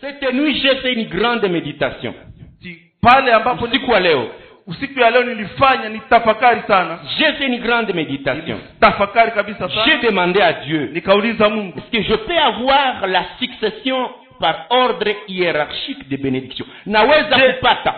Cette nuit, j'ai fait une grande méditation. Pale ambapo Usiku wa leo, usiku ya leo nilifanya nitafakari sana. j'ai fait une grande méditation. Tafakari kabisa sana. J'ai demandé à Dieu, Nikauliza Mungu, est-ce que je peux avoir la succession par ordre hiérarchique de bénédiction? Naweza kupata.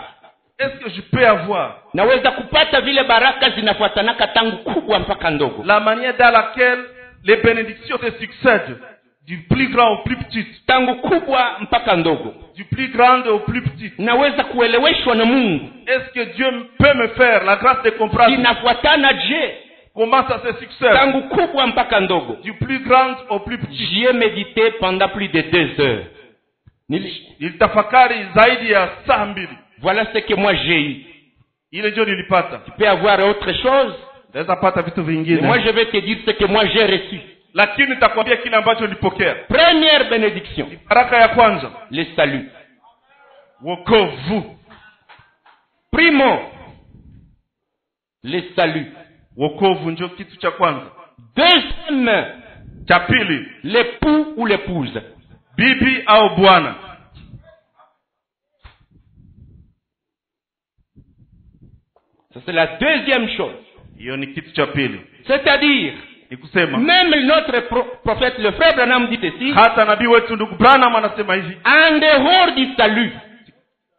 Est-ce que je peux avoir Naweza kupata vile baraka zinafuatanaka tangu kubwa mpaka ndogo. la manière dans laquelle les bénédictions se succèdent du plus grand au plus petit, Tangu kubwa mpaka ndogo. du plus grand au plus petit? Naweza kueleweshwa na Mungu. Est-ce que Dieu peut me faire la grâce de comprendre Zinafuatana je? comment ça se succède Tangu kubwa mpaka ndogo. du plus grand au plus petit? J'y ai médité pendant plus de 2 heures. Nilitafakari zaidi ya saa 2. Voilà ce que moi j'ai eu. Ile ndio nilipata. Tu peux avoir autre chose. Naweza pata vitu Et vingine. moi je vais te dire ce que moi j'ai reçu. Lakini nitakwambia kile ambacho nilipokea. Première bénédiction. Baraka ya kwanza, Le salut. wokovu. Primo. Le salut. Wokovu ndio kitu cha kwanza. Deuxième. Cha pili, L'époux ou l'épouse. bibi au bwana. Ça c'est la deuxième chose. Hiyo ni kitu cha pili. C'est-à-dire, Ni kusema même notre prophète, le frère Branham dit ici, hata nabii wetu ndugu Branham anasema hivi, en dehors du salut,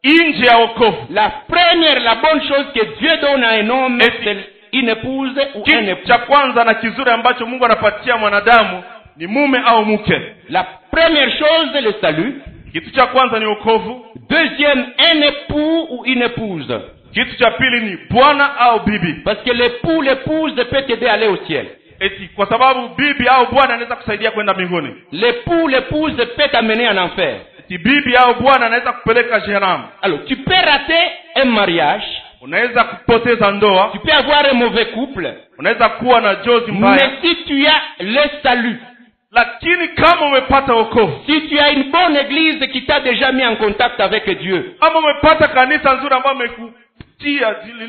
nje ya wokovu, la première, la bonne chose que Dieu donne à un homme, c'est une épouse ou un kitu époux. cha kwanza na kizuri ambacho Mungu anapatia mwanadamu ni mume au mke. La première chose, le salut. Kitu cha kwanza ni wokovu. Deuxième, un époux ou une épouse. Kitu cha pili ni bwana au bibi. Parce que l'époux, l'épouse peut t'aider à aller au ciel. Eti kwa sababu bibi au bwana anaweza kusaidia kwenda mbinguni. L'époux, l'épouse peut t'amener en enfer. Eti bibi au bwana anaweza kupeleka jehanamu. Alors, tu peux rater un mariage. Unaweza kupoteza ndoa. Tu peux avoir un mauvais couple. Unaweza kuwa na jozi mbaya. Mais si tu as le salut, Lakini kama umepata wokovu, si tu as une bonne église qui t'a déjà mis en contact avec Dieu, ama umepata kanisa nzuri ambalo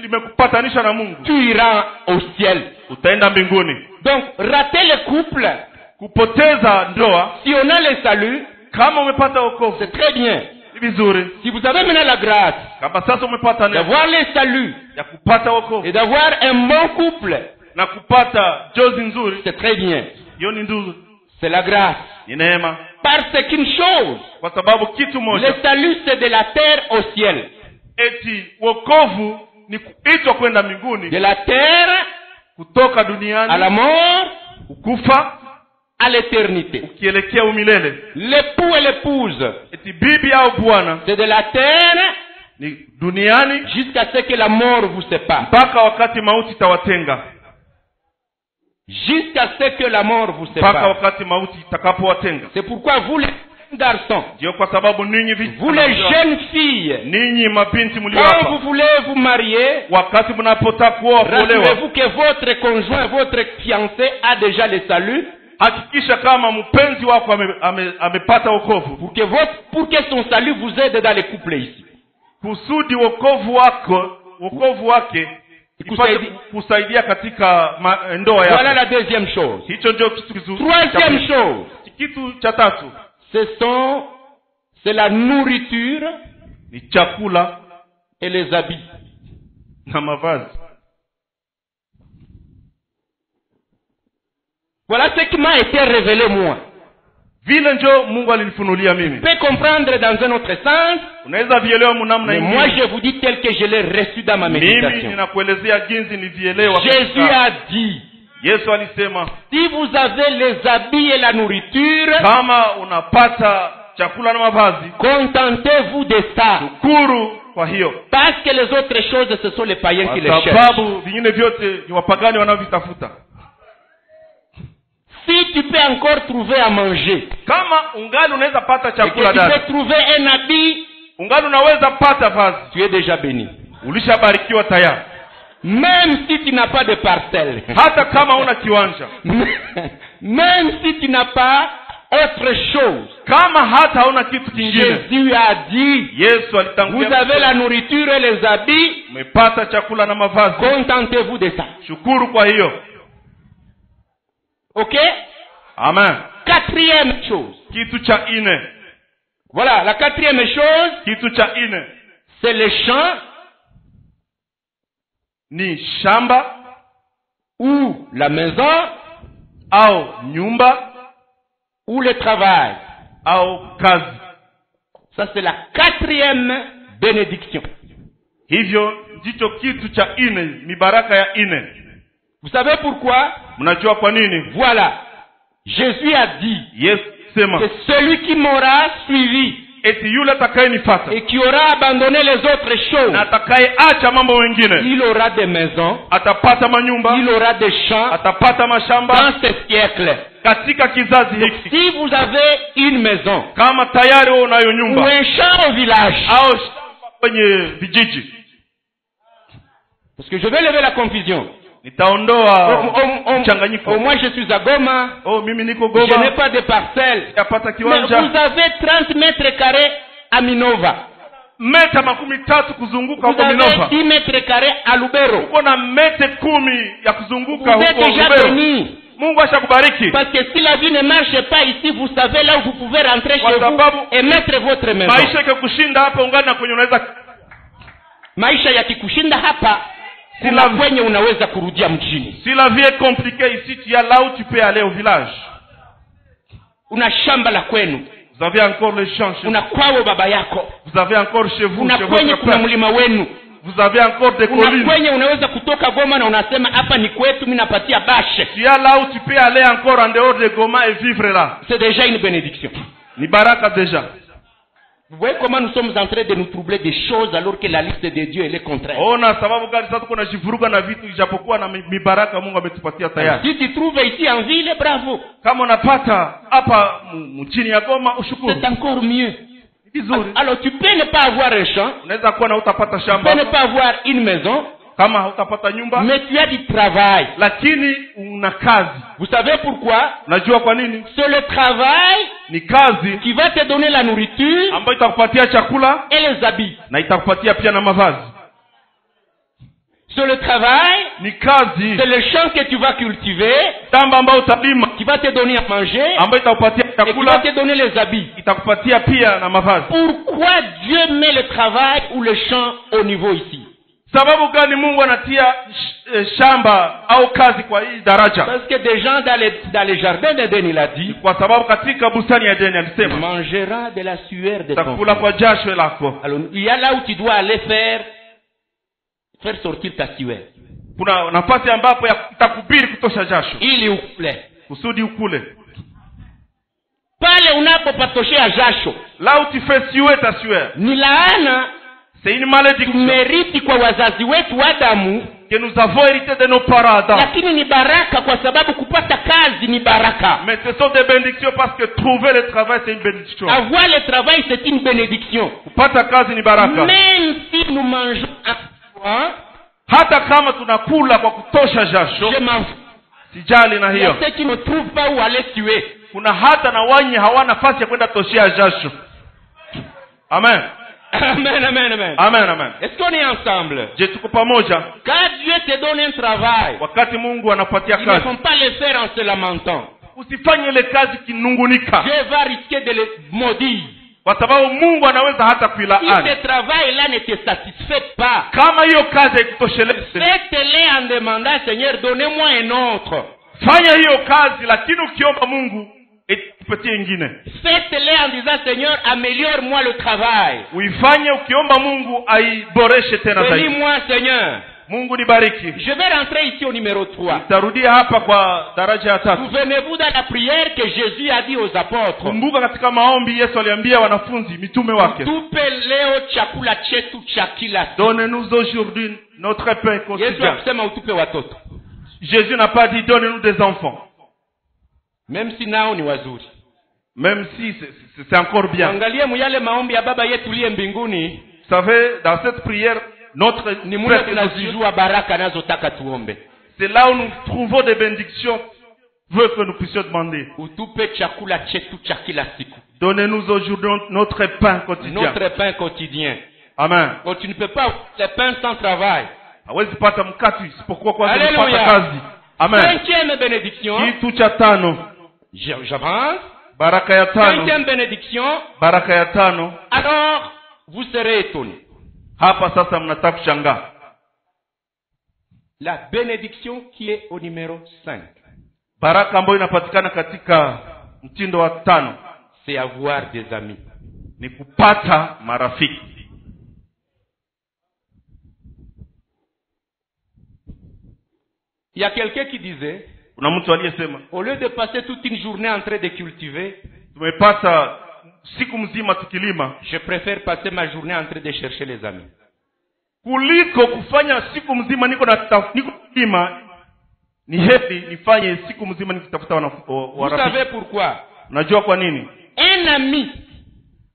limekupatanisha na Mungu, tu iras au ciel. utaenda mbinguni. Donc, rater le couple, Kupoteza ndoa, si on a le salut, kama umepata wokovu, c'est très bien. ni vizuri. Si vous avez maintenant la grâce Kama sasa umepata neema d'avoir le salut ya kupata wokovu et d'avoir un bon couple, na kupata jozi nzuri, c'est très bien. hiyo ni nzuri, C'est la grâce. ni neema. Parce qu'une chose, Kwa sababu kitu moja, le salut c'est de la terre au ciel. eti wokovu ni kuitwa kwenda mbinguni, De la terre kutoka à la duniani mort, ukufa à l'éternité. ukielekea umilele. L'époux et l'épouse, Eti bibi au bwana c'est de la terre ni duniani jusqu'à ce que la mort vous sépare. mpaka wakati mauti itawatenga, Jusqu'à ce que la mort vous mpaka sépare. wakati mauti itakapowatenga. C'est pourquoi vous les garçons, Ndio kwa sababu ninyi vous les jeunes filles, ninyi mabinti mlio quand hapa, vous voulez vous marier, wakati mnapotaka kuoa kuolewa, rassurez-vous que votre conjoint, votre fiancé a déjà le salut hakikisha kama mpenzi wako amepata wokovu, pour que son salut vous aide dans les couples ici. kusudi wokovu wake ipate kusaidia katika ndoa yako. Voilà la deuxième chose. Hicho ndio kitu kizuri. Troisième chose, Kitu cha tatu c'est la nourriture ni chakula et les habits. na mavazi. Voilà ce qui m'a été révélé moi. Vile ndio Mungu alinifunulia mimi. Je peux comprendre dans un autre sens, Unaweza vielewa mnamna mais nyingine. moi je vous dis tel que je l'ai reçu dans ma Mimi méditation. ninakuelezea jinsi nilivielewa. Jésus a dit, Yesu alisema, si vous avez les habits et la nourriture, kama unapata chakula na mavazi, contentez-vous de ça. shukuru kwa hiyo. Parce que les autres choses, ce sont les païens qui les Kwa cherchent. sababu vingine vyote ni wapagani wanaovitafuta. Si tu peux encore trouver à manger, Kama ungali unaweza pata et que chakula tu dada, peux trouver un habit, ungali unaweza pata vazi, tu es déjà béni. ulishabarikiwa tayari. Même si tu n'as pas de parcelle. Hata kama una kiwanja, Même si tu n'as pas autre chose. kama hata hauna kitu kingine, Jésus a dit, Yesu vous alitangulia, avez la nourriture et les habits, umepata chakula na mavazi, contentez-vous de ça. shukuru kwa hiyo. Ok? Amen. Quatrième chose. Kitu cha ine, Voilà, la quatrième chose, Kitu cha nne c'est les champs ni shamba ou la maison au nyumba ou le travail. au kazi. Ça, c'est la quatrième bénédiction. Hivyo ndicho kitu cha nne, ni baraka ya nne. Vous savez pourquoi? Mnajua kwa nini? Voilà. Jésus a dit Yesu sema que celui qui m'aura suivi eti yule atakayenifuata et qui aura abandonné les autres choses, na atakayeacha mambo mengine il aura des maisons, atapata manyumba, il aura des champs atapata mashamba dans ce siècle. katika kizazi hiki. Si vous avez une maison Kama tayari wewe unayo ou nyumba un champ au village, au shamba kwenye vijiji, parce que je vais lever la confusion. nitaondoa mchanganyiko. Au moins je suis à Goma, Oh, mimi niko je n'ai Goma, pas de parcelle. yapata Mais vous kiwanja avez 30 mètres carrés à Minova. meta 13 kuzunguka Vous huko avez Minova. 10 mètres carrés à Lubero. Uko na meta 10 ya Vous kuzunguka êtes huko déjà Lubero. bénis. Mungu ashakubariki. Parce que si la vie ne marche pas ici, vous savez là où vous pouvez rentrer Kwa chez vous sababu et mettre votre maison. maisha ikikushinda hapa, ungana kwenye unaweza. Maisha yakikushinda hapa, Si kuna la, kwenye unaweza kurudia mjini. si la vie est compliquée ici, tu y as là où tu peux aller au village. Una shamba la kwenu, Vous avez encore les champs chez vous. una kwao baba yako, Vous avez encore chez vous, una chez kwenye votre kuna père. mlima wenu, Vous avez encore des una collines. kwenye unaweza kutoka Goma na unasema hapa ni kwetu, mimi napatia bashe. Tu y as là où tu peux aller encore en dehors de Goma et vivre là. C'est déjà une bénédiction. Ni baraka déjà. Vous voyez comment nous sommes en train de nous troubler des choses alors que la liste de Dieu elle est contraire. Ona sababu gani sasa tuko najivuruga na vitu ijapokuwa na mibaraka Mungu ametupatia tayari. Si tu trouves ici en ville, bravo. Kama unapata hapa mchini ya Goma, ushukuru. C'est encore mieux. Vizuri. Alors tu peux ne pas avoir un champ, Unaweza kuwa na utapata tu peux ne shamba, pas avoir une maison, kama hautapata nyumba, mais tu as du travail. lakini una kazi. Vous savez pourquoi? Unajua kwa nini? C'est le travail Ni kazi qui va te donner la nourriture ambayo itakupatia chakula et les habits. na itakupatia pia na mavazi. C'est le travail, Ni kazi c'est le champ que tu vas cultiver, shamba ambayo utalima qui va te donner à manger ambayo itakupatia et qui va chakula, te donner les habits. itakupatia pia na mavazi. Pourquoi Dieu met le travail ou le champ au niveau ici? Sababu gani Mungu anatia shamba au kazi kwa hii daraja? Parce que des gens dans les jardins d'Éden, il a dit, Kwa sababu katika bustani ya Edeni alisema mangera de la sueur de ton utakula front. kwa jasho lako. Alors, il y a là où tu dois aller faire sortir ta sueur. Kuna nafasi ambapo itakubiri kutosha jasho Ili ukule. kusudi ukule. Pale unapopatoshea jasho, Là où tu fais suer ta sueur, ni laana c'est une malédiction tumeriti kwa wazazi wetu Adamu, que nous avons hérité de nos parents Adam. lakini ni baraka kwa sababu kupata kazi ni baraka. Mais ce sont des bénédictions parce que trouver le travail c'est une bénédiction. Avoir le travail c'est une bénédiction. Kupata kazi ni baraka. Même si nous mangeons hein, Hata kama tunakula kwa kutosha jasho, je m'en fous. sijali na Il y a hiyo. ceux qui ne trouvent pas où aller tuer. Kuna hata na wenye hawana nafasi ya kwenda toshea jasho. Amen. Amen, amen, amen. Amen, amen. Est-ce qu'on est ensemble? Je tuko pamoja. Quand Dieu te donne un travail, Wakati Mungu anapatia il ne kazi, faut pas le faire en se lamentant. usifanye ile kazi kinungunika, Dieu va risquer de le maudire. kwa sababu Mungu anaweza hata Si kuilaani. ce travail-là ne te satisfait pas, Kama hiyo kazi haikutoshelezi, faites-le en demandant, Seigneur, donnez-moi un autre. fanya hiyo kazi, lakini ukiomba Mungu itupatie ingine. Faites-le en disant, Seigneur, améliore-moi le travail. Uifanye ukiomba Mungu aiboreshe tena zaidi. Bénis-moi, Seigneur. Mungu nibariki. Je vais rentrer ici au numéro 3. Tarudia hapa kwa daraja ya 3. Souvenez-vous dans la prière que Jésus a dit aux apôtres, Kumbuka katika maombi Yesu aliambia wanafunzi mitume wake, tupe leo chakula chetu cha kila siku. donne-nous aujourd'hui notre pain Yesu quotidien. akusema utupe watoto. Jésus n'a pas dit donne-nous des enfants, Même si nao ni wazuri. même si c'est encore bien. Angalie muyale maombi ya baba yetu liye mbinguni, Vous savez, dans cette prière, notre ni mule Père qui nous dit, tunazijua baraka nazotaka tuombe. c'est là où nous trouvons des bénédictions, veut que nous puissions demander. Utupe chakula chetu cha kila siku. Donnez-nous aujourd'hui notre pain quotidien. Notre pain quotidien. Amen. Oh, tu ne peux pas avoir le pain sans travail. Hawezi pata mkate isipokuwa kwanza Alléluia. kupata kazi. Amen. Cinquième bénédiction. Kitu cha tano, J'avance. Baraka ya tano. Cinquième bénédiction. Baraka ya tano. Alors, vous serez étonnés. Hapa sasa mnataka kushangaa. La bénédiction qui est au numéro 5. Baraka ambayo inapatikana katika mtindo wa 5. C'est avoir des amis. Ni kupata marafiki. Il y a quelqu'un qui disait, Kuna mtu aliyesema, au lieu de passer toute une journée en train de cultiver, tumepata siku mzima tukilima, je préfère passer ma journée en train de chercher les amis. kuliko kufanya siku mzima niko kulima, ni heri nifanye siku mzima nikitafuta warafiki. Vous savez pourquoi? Unajua kwa nini? Un ami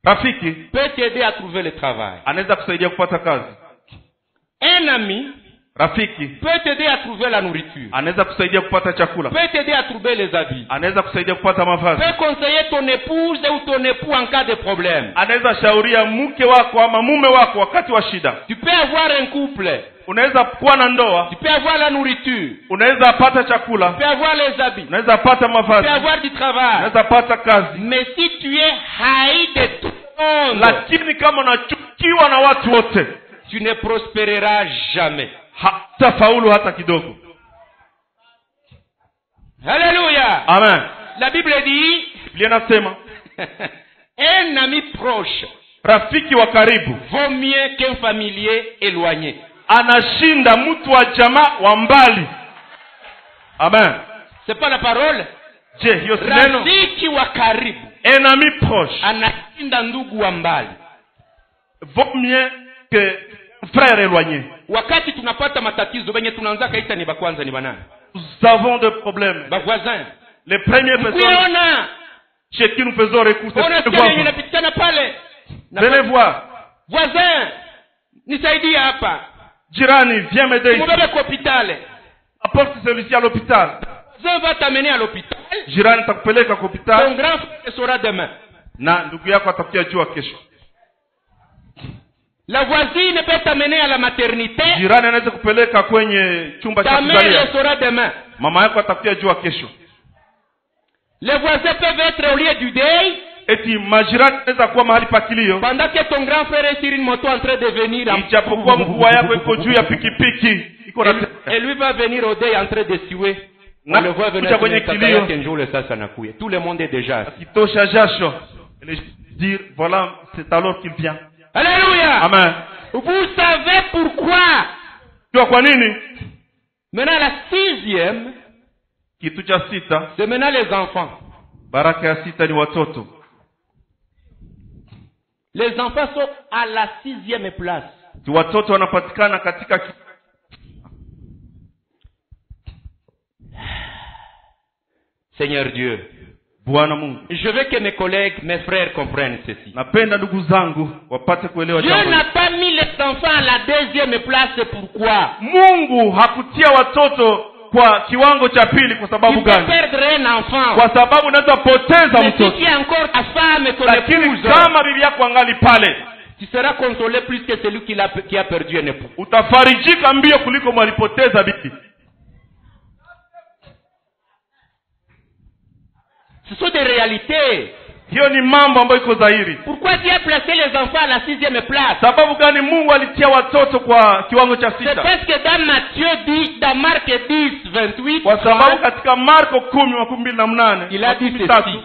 Rafiki peut t'aider à trouver le travail. anaweza kusaidia kupata kazi. Un ami Rafiki peut t'aider à trouver la nourriture. anaweza kusaidia kupata chakula. Peut t'aider à trouver les habits. Anaweza kusaidia kupata mavazi. Peut conseiller ton épouse ou ton époux en cas de problème. Anaweza shauria mke wako ama mume wako wakati wa shida. Tu peux avoir un couple. Unaweza kuwa na ndoa. Tu peux avoir la nourriture. Unaweza pata Tu chakula. peux avoir les habits. Unaweza pata Tu mavazi. peux avoir du travail. Unaweza pata kazi. Mais si tu es haï de tout le monde, Lakini kama unachukiwa na watu wote, tu ne prospéreras jamais. hatafaulu hata kidogo. Alléluia. Amen. La Bible dit, Biblia inasema un ami proche rafiki wa karibu vaut mieux qu'un familier éloigné. anashinda mtu wa jamaa wa mbali. Amen. C'est pas la parole? Je, hiyo si neno? Rafiki wa karibu Un ami proche anashinda ndugu wa mbali. vaut mieux que frère éloigné. Wakati tunapata matatizo wenye tunaanza kaita ni bakwanza ni banani? Nous avons des problèmes. Ba voisins. Les premières personnes Kuona chez qui nous faisons recours, c'est ona les sisi voisins. inapitikana pale. Venez voir. Voisin, nisaidie hapa. Jirani, viens m'aider ici. Mbebe kwa hospitali. Apporte celui-ci à l'hôpital. Je vais t'amener à l'hôpital. Jirani atakupeleka kwa Ton hospital grand frère sera demain. na ndugu yako atakuja jua kesho. La voisine peut t'amener à la maternité. Jirani anaweza kupeleka kwenye chumba cha Ta mère kuzalia. sera demain. Mama yako atakuja jua kesho. Les voisins peuvent être au lieu du deuil. Eti majirani anaweza kuwa mahali pa kilio. Pendant que ton grand frère est sur une moto en train de venir. Ijapokuwa mkubwa yako iko juu ya pikipiki, iko na Et lui va venir au deuil en train de suer. On le voit venir kwenye kaka kilio. yake njoo sasa nakuya. Tout le monde est déjà assis. kitosha jasho. Et dire voilà, c'est alors qu'il vient. Alléluia. Amen. Vous savez pourquoi? Jua kwa nini? Maintenant la 6e, Kitu cha sita, c'est maintenant les enfants. baraka ya sita ni watoto. Les enfants sont à la 6e place. Watoto wanapatikana katika Seigneur Dieu, Bwana Mungu. je veux que mes collègues, mes frères comprennent ceci. Napenda ndugu zangu wapate kuelewa Dieu jambo. n'a pas mis les enfants à la 2e place. Pourquoi? Mungu hakutia watoto kwa kiwango cha pili kwa Tu sababu peux gani? perdre un enfant. Kwa sababu unaweza poteza Mais si mtoto. tu es encore ta femme, ton Lakini épouse, kama bibi yako angali pale, tu seras consolé plus que celui qui a perdu un époux. utafarijika mbio kuliko mwalipoteza bibi. Ce sont des réalités. Hiyo ni mambo ambayo iko dhahiri. Pourquoi Dieu a placé les enfants à la 6e place? Sababu gani Mungu alitia watoto kwa kiwango cha C'est sita? parce que dans Matthieu 10, dans Marc 10, 28, Kwa sababu katika Marko 10:28 Il a dit 13, ceci.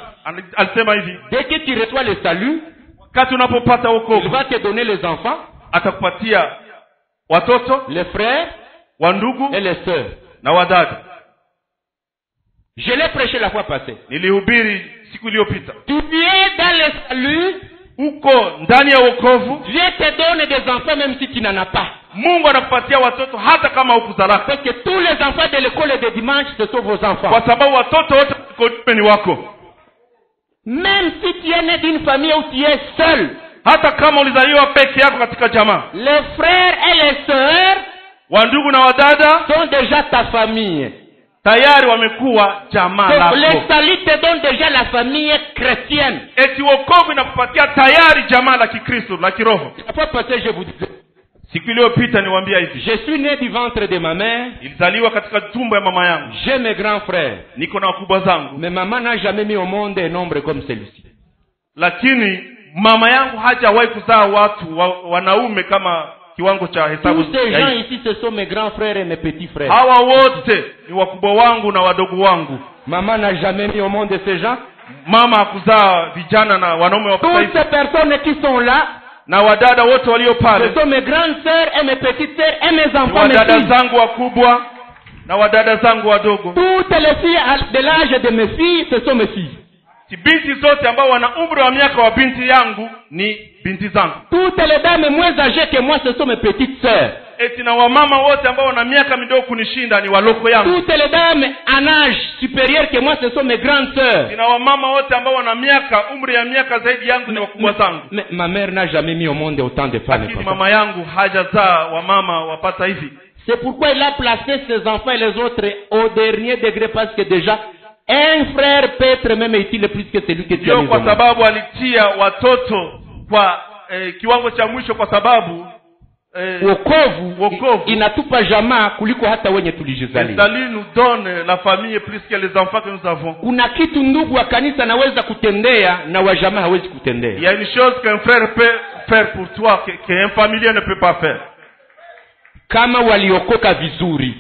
alisema hivi, dès que tu reçois le salut, wakati unapopata il wokovu va te donner les enfants, atakupatia watoto, les frères wandugu et les sœurs. na wadada. Je l'ai prêché la fois passée. Nilihubiri siku iliyopita. Tu es dans le salut, Uko ndani ya wokovu, Dieu te donne des enfants même si tu n'en as pas. Mungu anakupatia watoto hata kama hukuzalaka. Parce que tous les enfants de l'école de dimanche, ce sont vos enfants. Kwa sababu watoto wote ni wako. Même si tu es né d'une famille où tu es seul, Hata kama ulizaliwa peke yako katika jamaa, les frères et les sœurs wandugu na wadada sont déjà ta famille. tayari wamekuwa jamaa Donc lako. le salut te donne déjà la famille chrétienne. Eti wokovu inakupatia tayari jamaa la Kikristo la kiroho. La fois passée, je vous disais, Siku iliyopita niwaambia hivi. Je suis né du ventre de ma mère. Ilizaliwa katika tumbo ya mama yangu. J'ai mes grands frères. Niko na wakubwa zangu. Mais maman n'a jamais mis au monde un nombre comme celui-ci. Lakini mama yangu hajawahi kuzaa watu wanaume kama kiwango cha hesabu. Tous ces gens ici, ce sont mes grands frères et mes petits frères. Hawa wote ni wakubwa wangu na wadogo wangu. Maman n'a jamais mis au monde ces gens. Mama hakuzaa vijana na wanaume wa Toutes ces personnes qui sont là, na wadada wote walio pale, ce sont mes grandes sœurs et mes petites sœurs et mes enfants, mes wadada filles. zangu wakubwa na wadada zangu wadogo. Toutes les filles de l'âge de mes filles, ce sont mes filles. Binti zote ambao wana umri wa miaka wa binti yangu ni binti zangu. Toutes les dames moins âgées que moi, ce sont mes petites sœurs. Eti na wamama wote ambao wana miaka midogo kunishinda ni waloko yangu. Toutes les dames en âge supérieur que moi, ce sont mes grandes sœurs. Na wamama wote ambao wana umri ya miaka zaidi yangu ni wakubwa zangu. Ma mère n'a jamais mis au monde autant de femmes. Lakini mama yangu hajazaa wamama wapata hivi. C'est pourquoi il a placé ses enfants et les autres au dernier degré, parce que déjà un frère peut être même utile plus que celui que tu as mis au kwa monde. sababu alitia watoto kwa kiwango cha mwisho, kwa sababu wokovu inatupa jamaa kuliko hata wenye tulijizalia. Dali nous donne la famille plus que les enfants que nous avons. Kuna kitu ndugu wa kanisa anaweza kutendea na wa jamaa hawezi kutendea. Il y a une chose qu'un frère peut faire pour toi qu'un familier ne peut pas faire. Kama waliokoka vizuri,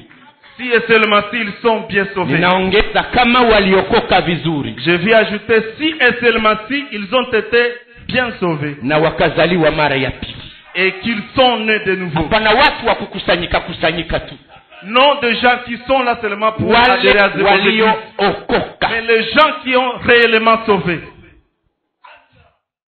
si et seulement s'ils sont bien sauvés. Ninaongeza kama waliokoka vizuri. Je vais ajouter si et seulement si ils ont été bien sauvés. Na wakazaliwa mara ya pili. Et qu'ils sont nés de nouveau. Hapana watu wa kukusanyika tu. Non de gens qui sont là seulement pour adhérer à des églises. Waliokoka. Mais les gens qui ont réellement sauvé.